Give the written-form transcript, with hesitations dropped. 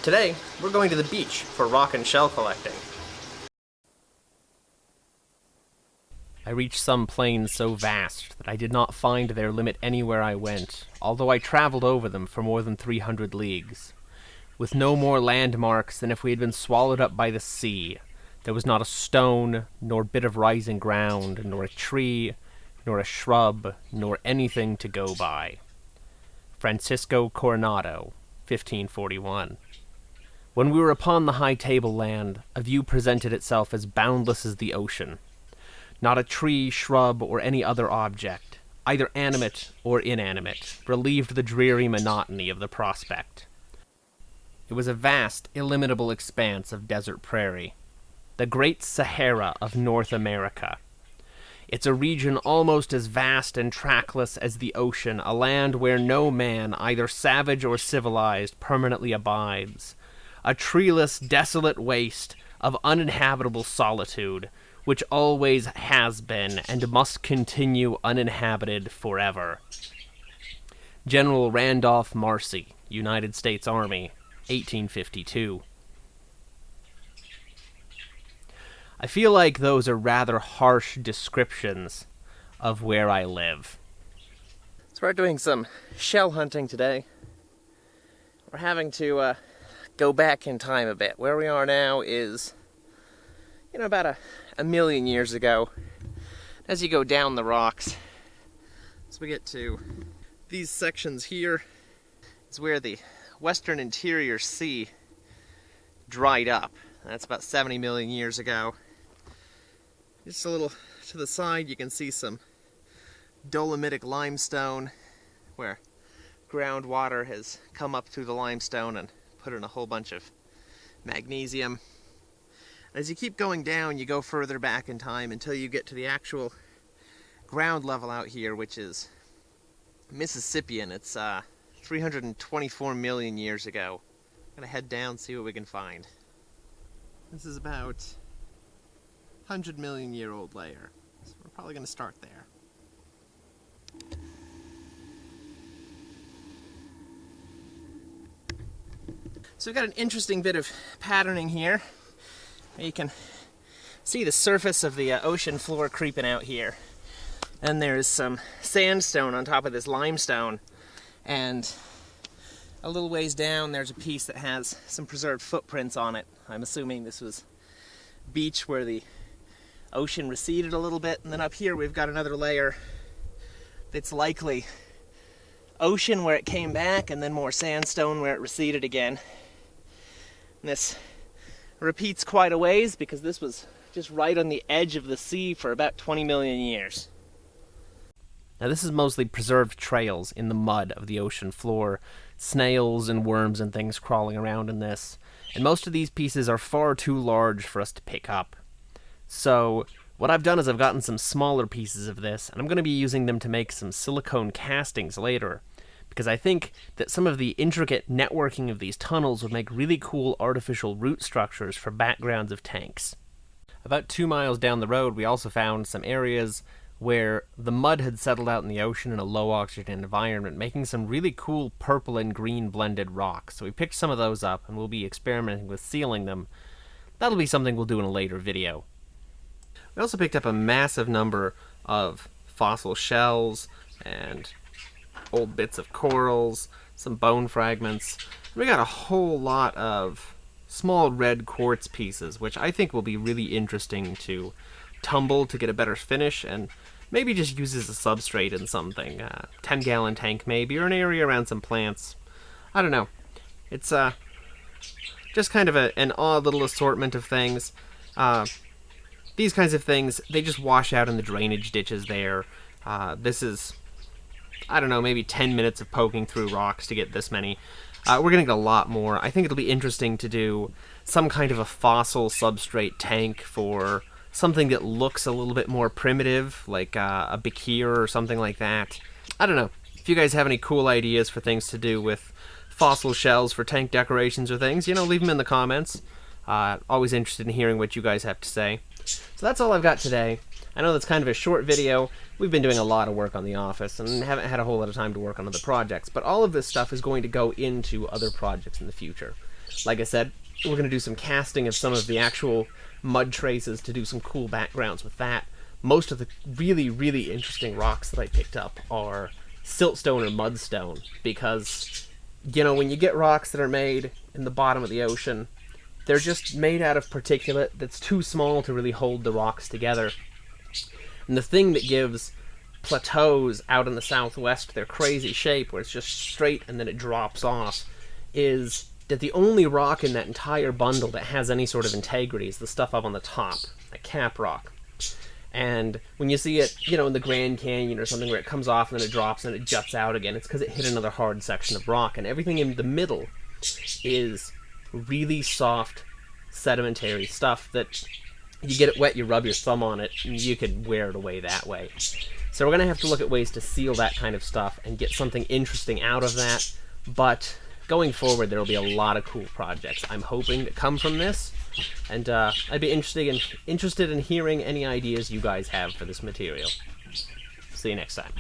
Today, we're going to the beach for rock and shell collecting. I reached some plains so vast that I did not find their limit anywhere I went, although I traveled over them for more than 300 leagues. With no more landmarks than if we had been swallowed up by the sea, there was not a stone, nor bit of rising ground, nor a tree, nor a shrub, nor anything to go by. Francisco Coronado, 1541. When we were upon the high tableland, a view presented itself as boundless as the ocean. Not a tree, shrub, or any other object, either animate or inanimate, relieved the dreary monotony of the prospect. It was a vast, illimitable expanse of desert prairie, the Great Sahara of North America. It's a region almost as vast and trackless as the ocean, a land where no man, either savage or civilized, permanently abides. A treeless, desolate waste of uninhabitable solitude, which always has been and must continue uninhabited forever. General Randolph Marcy, United States Army, 1852. I feel like those are rather harsh descriptions of where I live. So we're doing some shell hunting today. We're having to go back in time a bit. Where we are now is, about a million years ago. As you go down the rocks, as we get to these sections here, is where the Western Interior Sea dried up. That's about 70 million years ago. Just a little to the side, you can see some dolomitic limestone, where groundwater has come up through the limestone and put in a whole bunch of magnesium. As you keep going down, you go further back in time until you get to the actual ground level out here, which is Mississippian. It's 324 million years ago. I'm gonna head down, see what we can find. This is about 100 million year old layer, so we're probably gonna start there. So we've got an interesting bit of patterning here. You can see the surface of the ocean floor creeping out here. And there's some sandstone on top of this limestone. And a little ways down, there's a piece that has some preserved footprints on it. I'm assuming this was beach where the ocean receded a little bit. And then up here, we've got another layer that's likely ocean where it came back, and then more sandstone where it receded again. And this repeats quite a ways because this was just right on the edge of the sea for about 20 million years. Now this is mostly preserved trails in the mud of the ocean floor, snails and worms and things crawling around in this, and most of these pieces are far too large for us to pick up. So what I've done is I've gotten some smaller pieces of this, and I'm going to be using them to make some silicone castings later, because I think that some of the intricate networking of these tunnels would make really cool artificial root structures for backgrounds of tanks. About 2 miles down the road, we also found some areas where the mud had settled out in the ocean in a low-oxygen environment, making some really cool purple and green blended rocks. So we picked some of those up, and we'll be experimenting with sealing them. That'll be something we'll do in a later video. We also picked up a massive number of fossil shells and old bits of corals, some bone fragments. We got a whole lot of small red quartz pieces, which I think will be really interesting to tumble to get a better finish, and maybe just use as a substrate in something. 10-gallon tank maybe, or an area around some plants. I don't know. It's just kind of an odd little assortment of things. These kinds of things, they just wash out in the drainage ditches there. This is, I don't know, maybe 10 minutes of poking through rocks to get this many. We're going to get a lot more. I think it'll be interesting to do some kind of a fossil substrate tank for something that looks a little bit more primitive, like a bakir or something like that. I don't know. If you guys have any cool ideas for things to do with fossil shells for tank decorations or things, leave them in the comments. Always interested in hearing what you guys have to say. So that's all I've got today. I know that's kind of a short video. We've been doing a lot of work on the office and haven't had a whole lot of time to work on other projects, but all of this stuff is going to go into other projects in the future. like I said, we're going to do some casting of some of the actual mud traces to do some cool backgrounds with that. Most of the really, really interesting rocks that I picked up are siltstone or mudstone, because, you know, when you get rocks that are made in the bottom of the ocean, they're just made out of particulate that's too small to really hold the rocks together. And the thing that gives plateaus out in the southwest their crazy shape, where it's just straight and then it drops off, is that the only rock in that entire bundle that has any sort of integrity is the stuff up on the top, like cap rock. And when you see it, you know, in the Grand Canyon or something where it comes off and then it drops and it juts out again, it's because it hit another hard section of rock. And everything in the middle is really soft, sedimentary stuff that you get it wet, you rub your thumb on it, and you could wear it away that way. So we're going to have to look at ways to seal that kind of stuff and get something interesting out of that. But going forward, there will be a lot of cool projects I'm hoping to come from this. And I'd be interested in hearing any ideas you guys have for this material. See you next time.